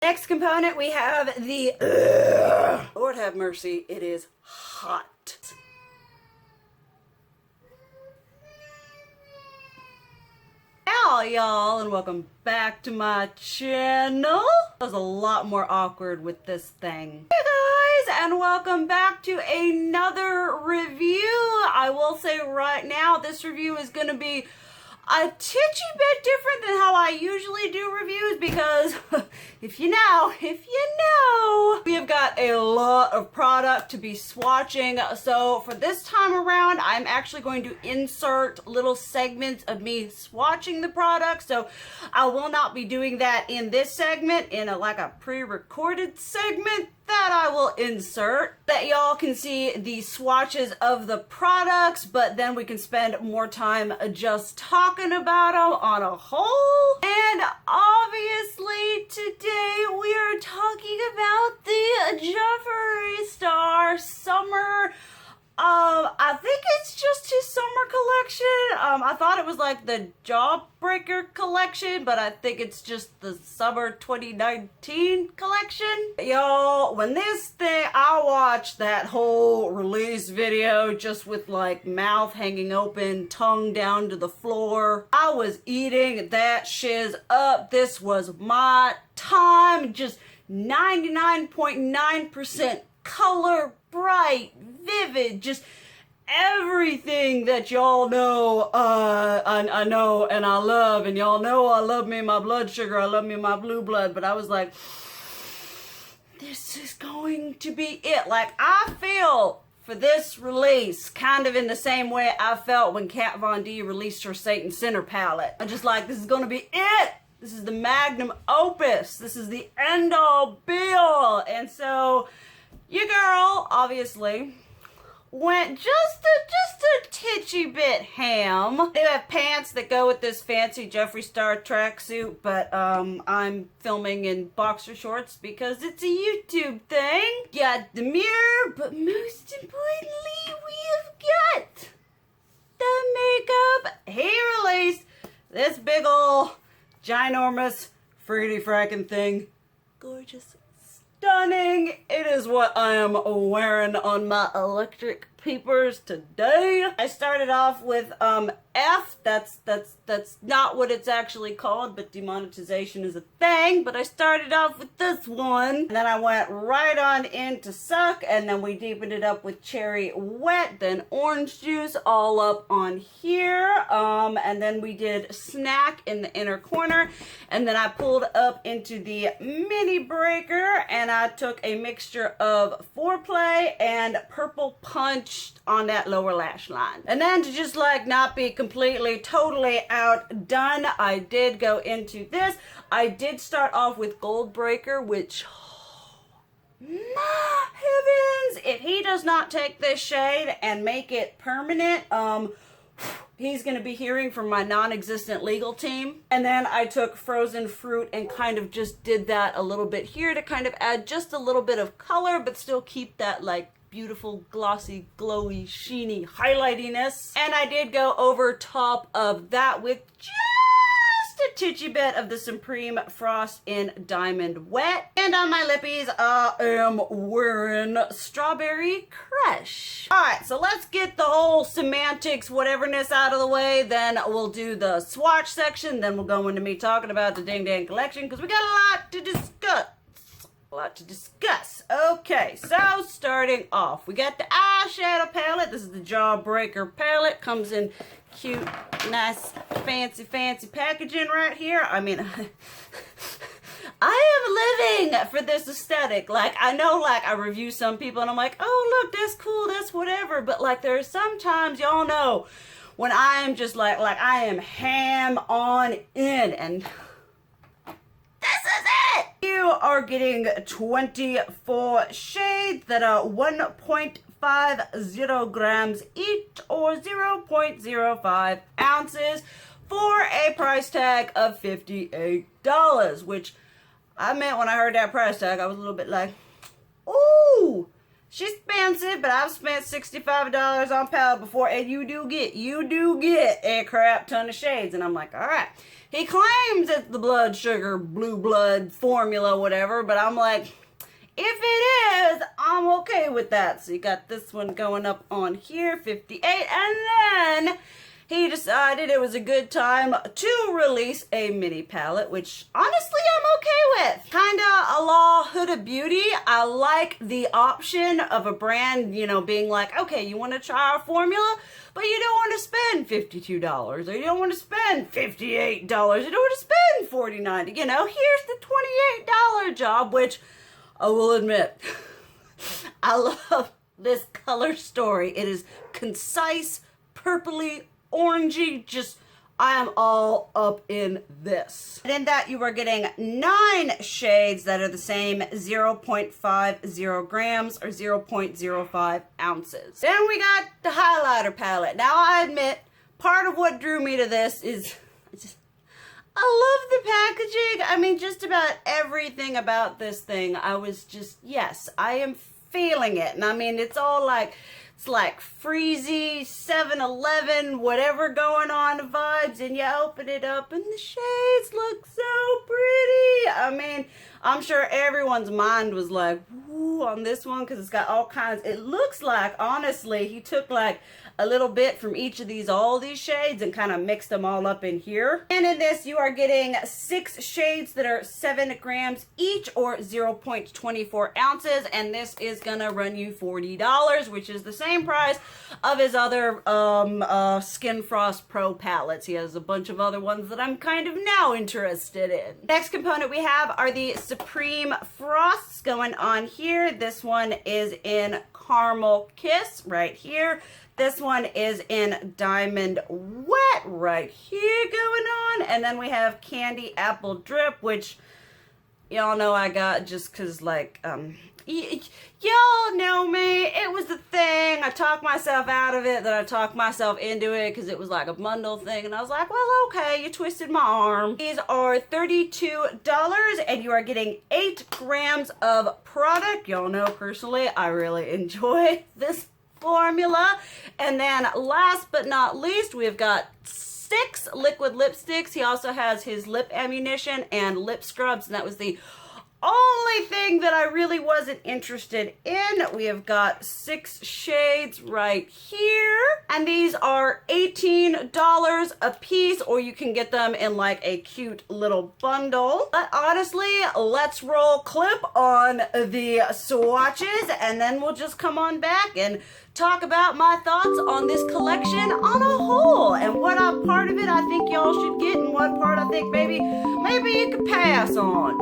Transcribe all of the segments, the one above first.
Next component, we have the, Lord have mercy, it is hot. Hello, y'all, and welcome back to my channel. That was a lot more awkward with this thing. Hey guys, and welcome back to another review. I will say right now, this review is going to be a titchy bit different than how I usually do reviews because if you know, we have got a lot of product to be swatching. So for this time around, I'm actually going to insert little segments of me swatching the product. So I will not be doing that in this segment, in a pre-recorded segment that I will insert, that y'all can see the swatches of the products, but then we can spend more time just talking about them on a whole. And obviously today we are talking about the Jeffree Star Summer. I think it's just his summer collection. I thought it was like the Jawbreaker collection, but I think it's just the summer 2019 collection. Y'all, when I watched that whole release video just with like mouth hanging open, tongue down to the floor. I was eating that shiz up. This was my time. Just 99.9% color, bright, vivid, just everything that y'all know I know and I love, and y'all know I love me my blood sugar, I love me my blue blood, but I was like, this is going to be it. Like, I feel for this release kind of in the same way I felt when Kat Von D released her Satan Center palette. I'm just like, this is gonna be it. This is the magnum opus. This is the end all be all. And so your girl, obviously, went just a titchy bit ham. They have pants that go with this fancy Jeffree Star tracksuit, but I'm filming in boxer shorts because it's a YouTube thing. Got the mirror, but most importantly, we have got the makeup. He released this big ol' ginormous fruity frackin' thing. Gorgeous. Stunning. It is what I am wearing on my electric peepers today. I started off with F. That's not what it's actually called, but demonetization is a thing. But I started off with this one, and then I went right on into Suck, and then we deepened it up with Cherry Wet, then Orange Juice all up on here, and then we did Snack in the inner corner, and then I pulled up into the Mini Breaker, and I took a mixture of Foreplay and Purple Punch on that lower lash line. And then to just like not be completely, totally outdone, I did go into this. I did start off with Jawbreaker, which, my heavens, if he does not take this shade and make it permanent, he's going to be hearing from my non-existent legal team. And then I took Frozen Fruit and kind of just did that a little bit here to kind of add just a little bit of color, but still keep that like beautiful, glossy, glowy, sheeny highlightiness. And I did go over top of that with just a titchy bit of the Supreme Frost in Diamond Wet. And on my lippies, I am wearing Strawberry Crush. Alright, so let's get the whole semantics, whateverness out of the way. Then we'll do the swatch section. Then we'll go into me talking about the Ding Dang collection because we got a lot to discuss. Okay, so starting off, we got the eyeshadow palette. This is the Jawbreaker palette. Comes in cute, nice, fancy packaging right here. I mean, I am living for this aesthetic. Like, I know, like, I review some people and I'm like, oh, look, that's cool, that's whatever. But, like, there are sometimes, y'all know, when I am just like I am ham on in, and this is it! You are getting 24 shades that are 1.50 grams each, or 0.05 ounces, for a price tag of $58, which I meant when I heard that price tag, I was a little bit like, ooh, She's expensive, but I've spent $65 on palette before, and you do get a crap ton of shades. And I'm like, all right. He claims it's the blood sugar, blue blood formula, whatever, but I'm like, if it is, I'm okay with that. So you got this one going up on here, 58, and then he decided it was a good time to release a mini palette, which honestly I'm okay with. Kinda a la Huda Beauty. I like the option of a brand, you know, being like, okay, you want to try our formula, but you don't want to spend $52, or you don't want to spend $58, you don't want to spend $49. You know, here's the $28 job, which I will admit, I love this color story. It is concise, purpley, orangey, just, I am all up in this. And in that you are getting 9 shades that are the same 0.50 grams or 0.05 ounces. Then we got the highlighter palette. Now I admit, part of what drew me to this is, I love the packaging. I mean, just about everything about this thing, I was just, yes, I am feeling it. And I mean, it's all like, it's like freezy, 7-Eleven, whatever going on vibes, and you open it up and the shades look so pretty. I mean, I'm sure everyone's mind was like, woo, on this one, because it's got all kinds. It looks like, honestly, he took like a little bit from each of these, all these shades, and kind of mixed them all up in here. And in this, you are getting 6 shades that are 7 grams each, or 0.24 ounces, and this is gonna run you $40, which is the same price of his other Skin Frost Pro palettes. He has a bunch of other ones that I'm kind of now interested in. Next component we have are the Supreme Frosts going on here. This one is in Caramel Kiss right here. This one is in Diamond Wet right here going on. And then we have Candy Apple Drip, which y'all know I got just because, like, y'all know me. It was the thing. I talked myself out of it, then I talked myself into it because it was like a bundle thing. And I was like, well, okay, you twisted my arm. These are $32 and you are getting 8 grams of product. Y'all know personally, I really enjoy this formula. And then last but not least, we've got 6 liquid lipsticks. He also has his lip ammunition and lip scrubs, and that was the only thing that I really wasn't interested in. We have got 6 shades right here, and these are $18 a piece, or you can get them in like a cute little bundle. But honestly, let's roll clip on the swatches, and then we'll just come on back and talk about my thoughts on this collection on a whole, and what part of it I think y'all should get, and what part I think maybe you could pass on.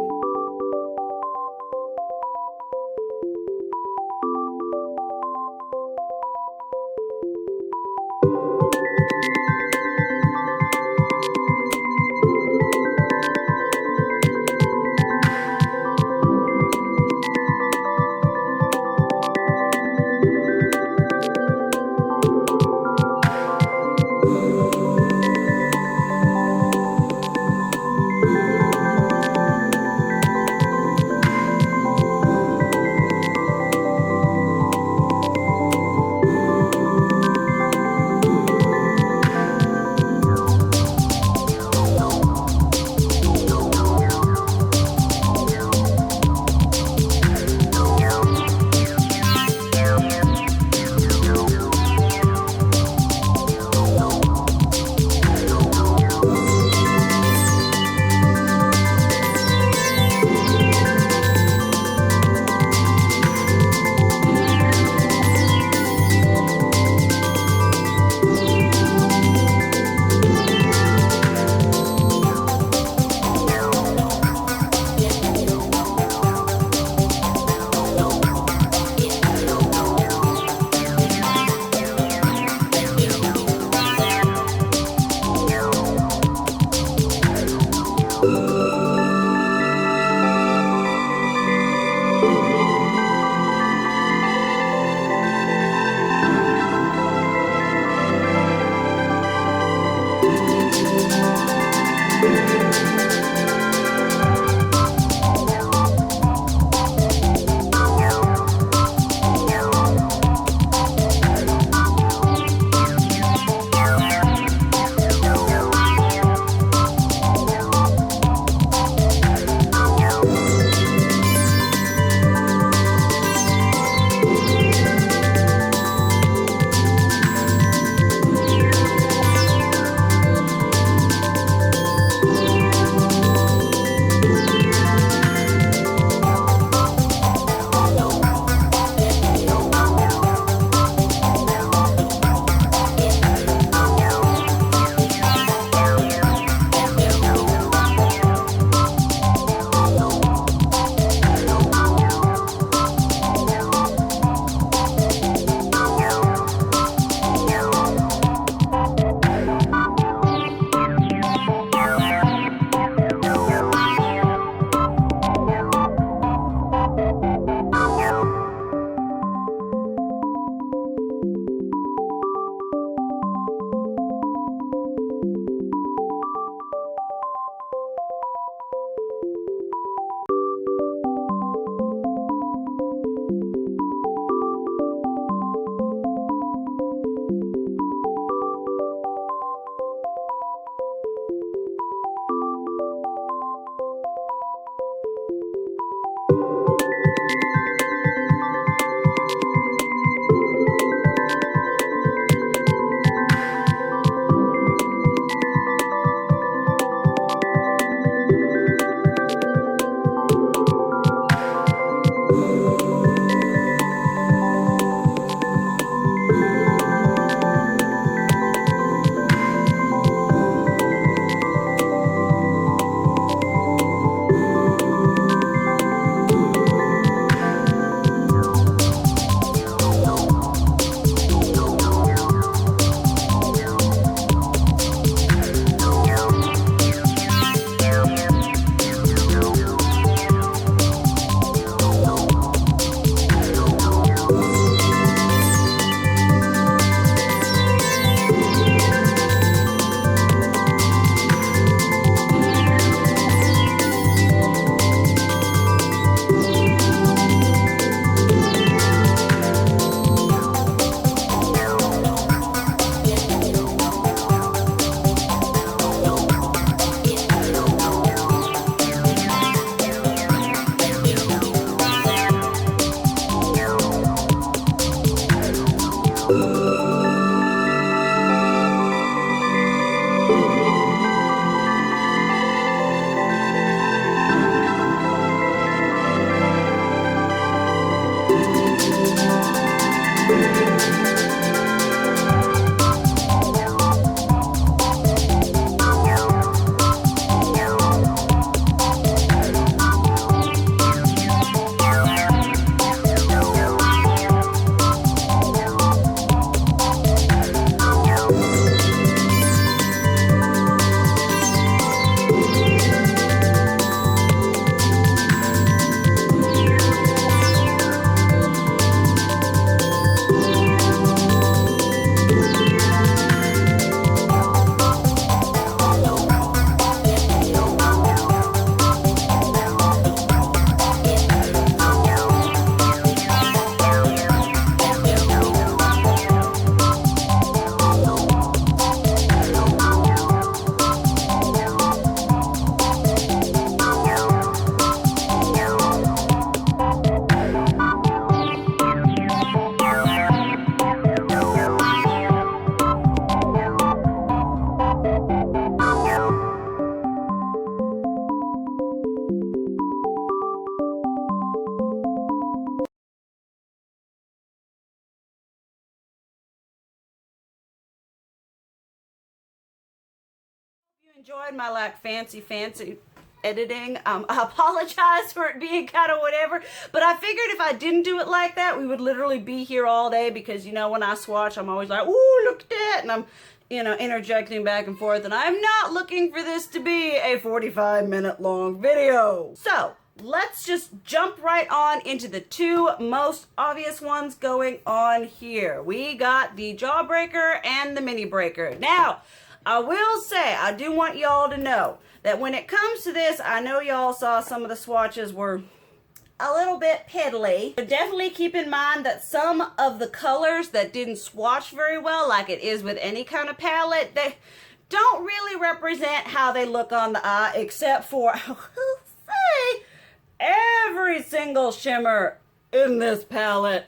Enjoyed my like fancy editing. I apologize for it being kind of whatever, but I figured if I didn't do it like that, we would literally be here all day, because you know when I swatch, I'm always like, ooh, look at that, and I'm, you know, interjecting back and forth, and I'm not looking for this to be a 45-minute long video. So let's just jump right on into the two most obvious ones going on here. We got the Jawbreaker and the Mini Breaker. Now, I will say, I do want y'all to know that when it comes to this, I know y'all saw some of the swatches were a little bit piddly, but definitely keep in mind that some of the colors that didn't swatch very well, like it is with any kind of palette, they don't really represent how they look on the eye, except for, I will say, every single shimmer in this palette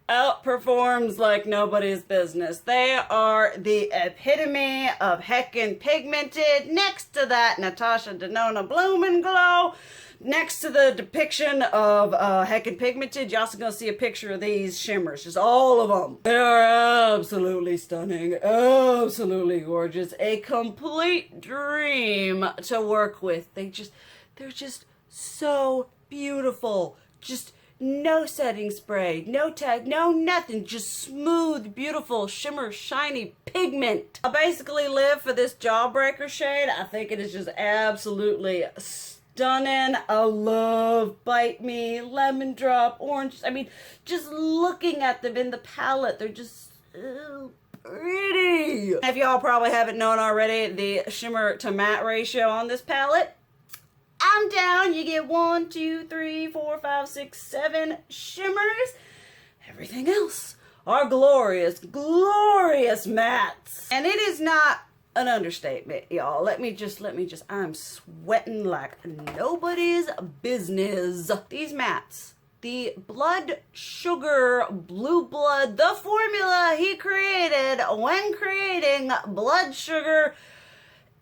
outperforms like nobody's business. They are the epitome of heckin' pigmented. Next to that, Natasha Denona Bloom and Glow. Next to the depiction of heckin' pigmented, you're also gonna see a picture of these shimmers. Just all of them. They are absolutely stunning. Absolutely gorgeous. A complete dream to work with. They're just so beautiful. Just no setting spray, no tag, no nothing, just smooth, beautiful, shimmer, shiny pigment. I basically live for this Jawbreaker shade. I think it is just absolutely stunning. I love Bite Me, Lemon Drop, Orange. I mean, just looking at them in the palette, they're just so pretty. If y'all probably haven't known already, the shimmer to matte ratio on this palette, I'm down. You get 1, 2, 3, 4, 5, 6, 7 shimmers. Everything else are glorious, glorious mattes. And it is not an understatement, y'all. Let me just, I'm sweating like nobody's business. These mattes, the Blood Sugar Blue Blood, the formula he created when creating Blood Sugar,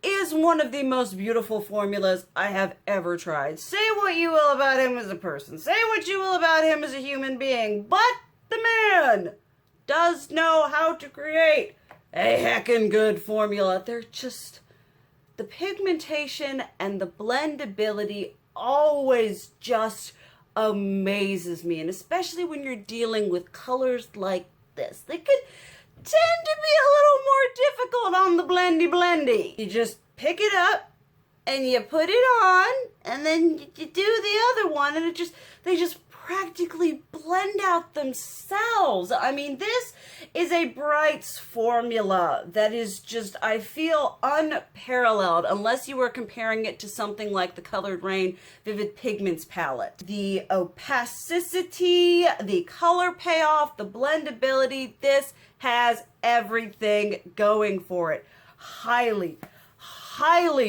is one of the most beautiful formulas I have ever tried. Say what you will about him as a person. Say what you will about him as a human being. But the man does know how to create a heckin' good formula. They're just, the pigmentation and the blendability always just amazes me. And especially when you're dealing with colors like this. They could tend to be a little more difficult on the blendy. You just pick it up and you put it on, and then you do the other one, and they just practically blend out themselves. I mean, this is a Brights formula that is just, I feel, unparalleled, unless you were comparing it to something like the Colored Rain Vivid Pigments palette. The opacity, the color payoff, the blendability, this has everything going for it. Highly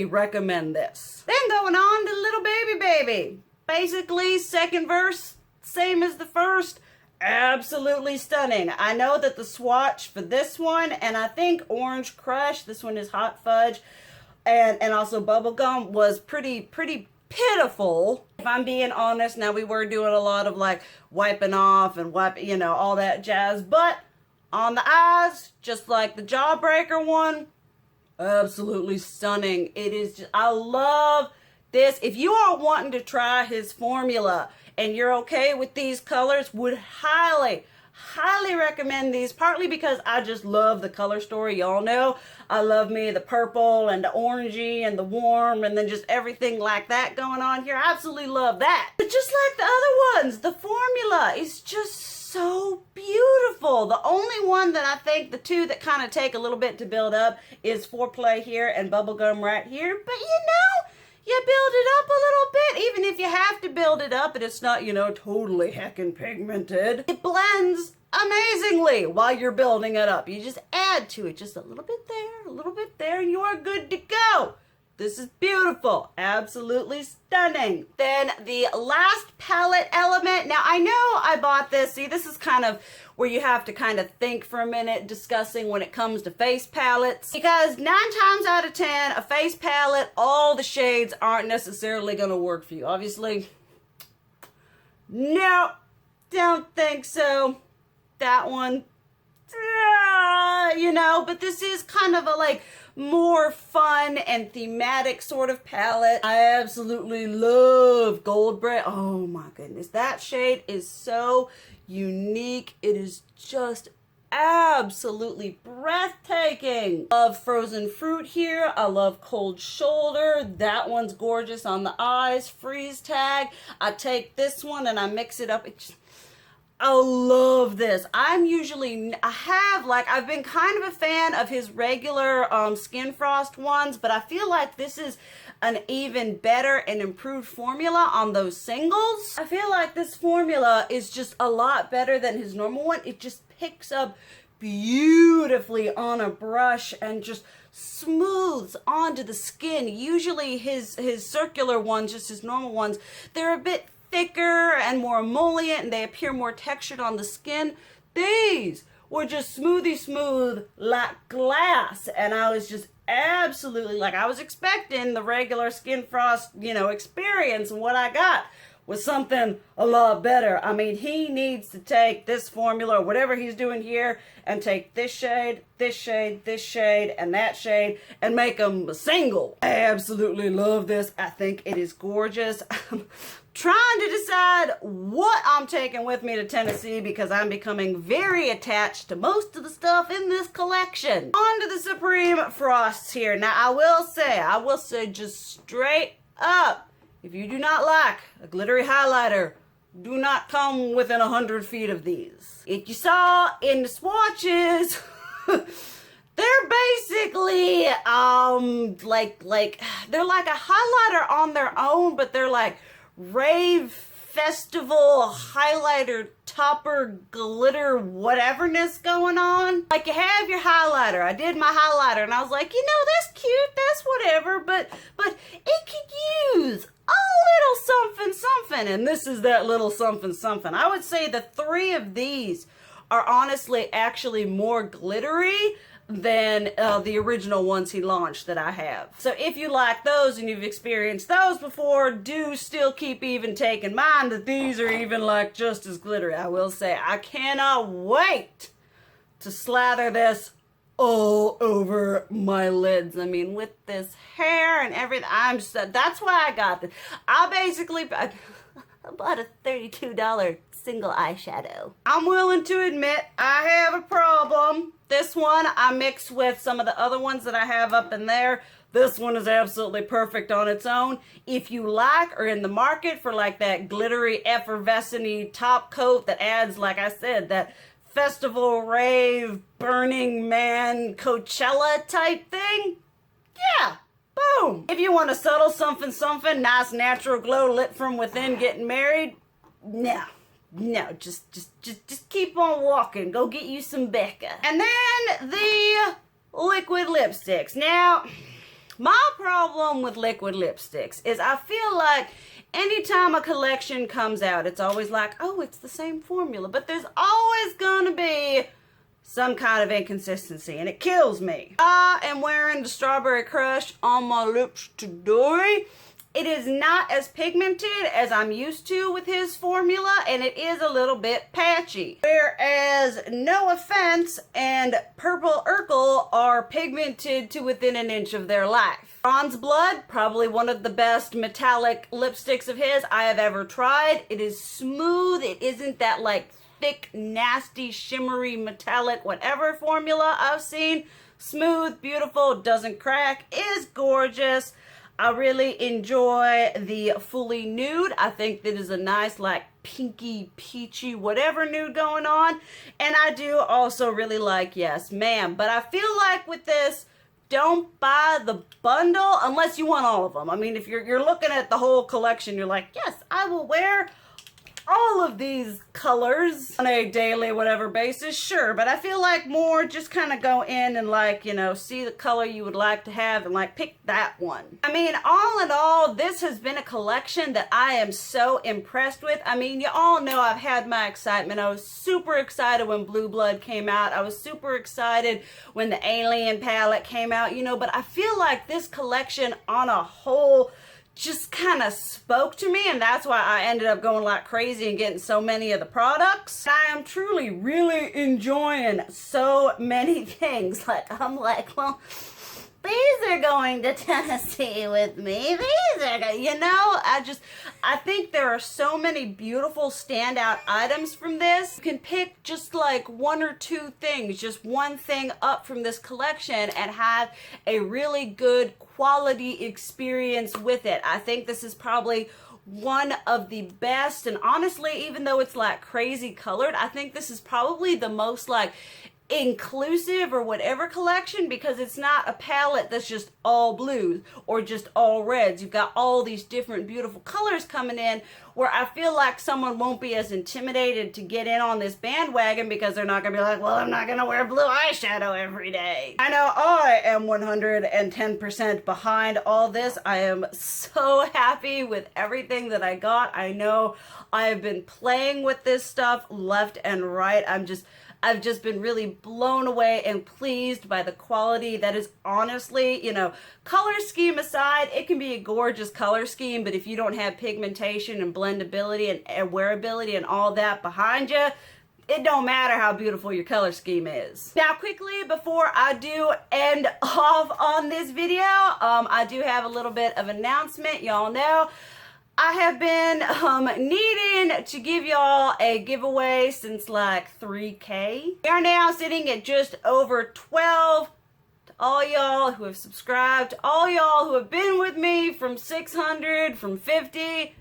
recommend this. Then going on to Little Baby. Basically, second verse, same as the first. Absolutely stunning. I know that the swatch for this one, and I think Orange Crush, this one is Hot Fudge, and also Bubblegum, was pretty pitiful. If I'm being honest, now we were doing a lot of like wiping off and you know, all that jazz. But on the eyes, just like the Jawbreaker one, absolutely stunning. It is just, I love this. If you are wanting to try his formula and you're okay with these colors, would highly recommend these, partly because I just love the color story. Y'all know I love me the purple and the orangey and the warm and then just everything like that going on here. I absolutely love that. But just like the other ones, the formula is just so beautiful. The only one that I think, the two that kind of take a little bit to build up, is Foreplay here and Bubblegum right here. But you know, you build it up a little bit, even if you have to build it up and it's not, you know, totally heckin' pigmented. It blends amazingly while you're building it up. You just add to it just a little bit there, a little bit there, and you are good to go. This is beautiful. Absolutely stunning. Then the last palette element. Now, I know I bought this. See, this is kind of where you have to kind of think for a minute discussing when it comes to face palettes. Because 9 times out of 10, a face palette, all the shades aren't necessarily going to work for you. Obviously, no, don't think so. That one, you know, but this is kind of a like more fun and thematic sort of palette. I absolutely love Gold Brick. Oh my goodness, that shade is so unique. It is just absolutely breathtaking. Love Frozen Fruit here. I love Cold Shoulder. That one's gorgeous on the eyes. Freeze Tag. I take this one and I mix it up. I love this. I've been kind of a fan of his regular Skin Frost ones, but I feel like this is an even better and improved formula on those singles. I feel like this formula is just a lot better than his normal one. It just picks up beautifully on a brush and just smooths onto the skin. Usually his circular ones, just his normal ones, they're a bit thicker and more emollient and they appear more textured on the skin. These were just smoothy smooth like glass, and I was just absolutely, like, I was expecting the regular Skin Frost, you know, experience, and what I got was something a lot better. I mean, he needs to take this formula or whatever he's doing here and take this shade, this shade, this shade, and that shade and make them a single. I absolutely love this. I think it is gorgeous. I'm trying to decide what I'm taking with me to Tennessee because I'm becoming very attached to most of the stuff in this collection. On to the Supreme Frosts here. Now, I will say just straight up, if you do not like a glittery highlighter, do not come within 100 feet of these. If you saw in the swatches, they're basically, they're like a highlighter on their own, but they're like rave festival highlighter topper glitter whateverness going on. Like, you have your highlighter. I did my highlighter and I was like, you know, that's cute, that's whatever, but it could use a little something, and this is that little something. I would say the 3 of these are honestly actually more glittery than the original ones he launched that I have. So if you like those and you've experienced those before, do still keep even take in mind that these are even like just as glittery. I will say, I cannot wait to slather this all over my lids. I mean, with this hair and everything, that's why I got this. I bought a $32 single eyeshadow. I'm willing to admit I have a problem. This one I mixed with some of the other ones that I have up in there. This one is absolutely perfect on its own. If you like or in the market for like that glittery effervescent-y top coat that adds, like I said, that festival rave Burning Man Coachella type thing, yeah, boom. If you want a subtle something, nice natural glow lit from within getting married, no, just keep on walking. Go get you some Becca. And then the liquid lipsticks. Now, my problem with liquid lipsticks is I feel like anytime a collection comes out, it's always like, oh, it's the same formula, but there's always gonna be some kind of inconsistency, and it kills me. I am wearing the Strawberry Crush on my lips today, It is not as pigmented as I'm used to with his formula, and it is a little bit patchy. Whereas No Offense and Purple Urkel are pigmented to within an inch of their life. Bronze Blood, probably one of the best metallic lipsticks of his I have ever tried. It is smooth. It isn't that like thick, nasty, shimmery, metallic, whatever formula I've seen. Smooth, beautiful, doesn't crack, is gorgeous. I really enjoy the Fully Nude. I think that is a nice, like, pinky, peachy, whatever nude going on. And I do also really like Yes Ma'am. But I feel like with this, don't buy the bundle unless you want all of them. I mean, if you're looking at the whole collection, you're like, yes, I will wear all of these colors on a daily whatever basis, sure, but I feel like more just kind of go in and like, you know, see the color you would like to have and like pick that one. I mean, all in all, this has been a collection that I am so impressed with. I mean, you all know I've had my excitement. I was super excited when Blue Blood came out. I was super excited when the Alien palette came out, you know, but I feel like this collection on a whole just kind of spoke to me, and that's why I ended up going like crazy and getting so many of the products. I am truly really enjoying so many things. Like, I'm like, well, these are going to Tennessee with me. These are, you know, I think there are so many beautiful standout items from this. You can pick just like one or two things, just one thing up from this collection and have a really good quality experience with it. I think this is probably one of the best, and honestly, even though it's like crazy colored, I think this is probably the most like inclusive or whatever collection, because it's not a palette that's just all blues or just all reds. You've got all these different beautiful colors coming in, where I feel like someone won't be as intimidated to get in on this bandwagon because they're not gonna be like, well, I'm not gonna wear blue eyeshadow every day. I know I am 110% behind all this. I am so happy with everything that I got. I know I have been playing with this stuff left and right. I've just been really blown away and pleased by the quality that is, honestly, you know, color scheme aside, it can be a gorgeous color scheme, but if you don't have pigmentation and blendability and wearability and all that behind you, it don't matter how beautiful your color scheme is. Now, quickly, before I do end off on this video, I do have a little bit of announcement. Y'all know I have been needing to give y'all a giveaway since like 3K. We are now sitting at just over 12. To all y'all who have subscribed, all y'all who have been with me from 600, from 50,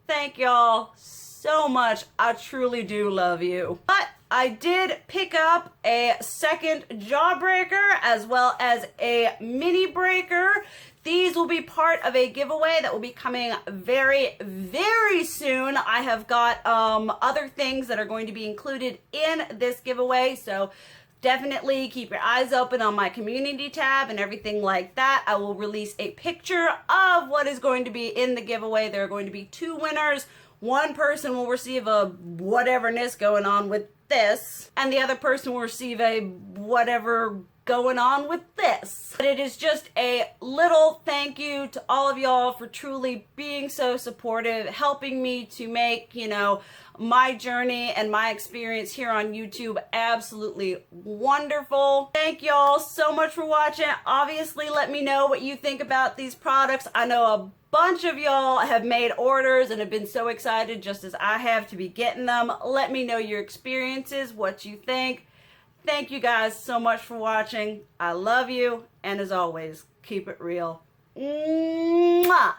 thank y'all so much. I truly do love you. But I did pick up a second Jawbreaker as well as a mini breaker. These will be part of a giveaway that will be coming very, very soon. I have got other things that are going to be included in this giveaway, so definitely keep your eyes open on my community tab and everything like that. I will release a picture of what is going to be in the giveaway. There are going to be 2 winners. One person will receive a whateverness going on with this, and the other person will receive a whatever going on with this. But it is just a little thank you to all of y'all for truly being so supportive, helping me to make, you know, my journey and my experience here on YouTube absolutely wonderful. Thank y'all so much for watching. Obviously, let me know what you think about these products. I know a bunch of y'all have made orders and have been so excited, just as I have, to be getting them. Let me know your experiences, what you think. Thank you guys so much for watching. I love you, and as always, keep it real. Mwah!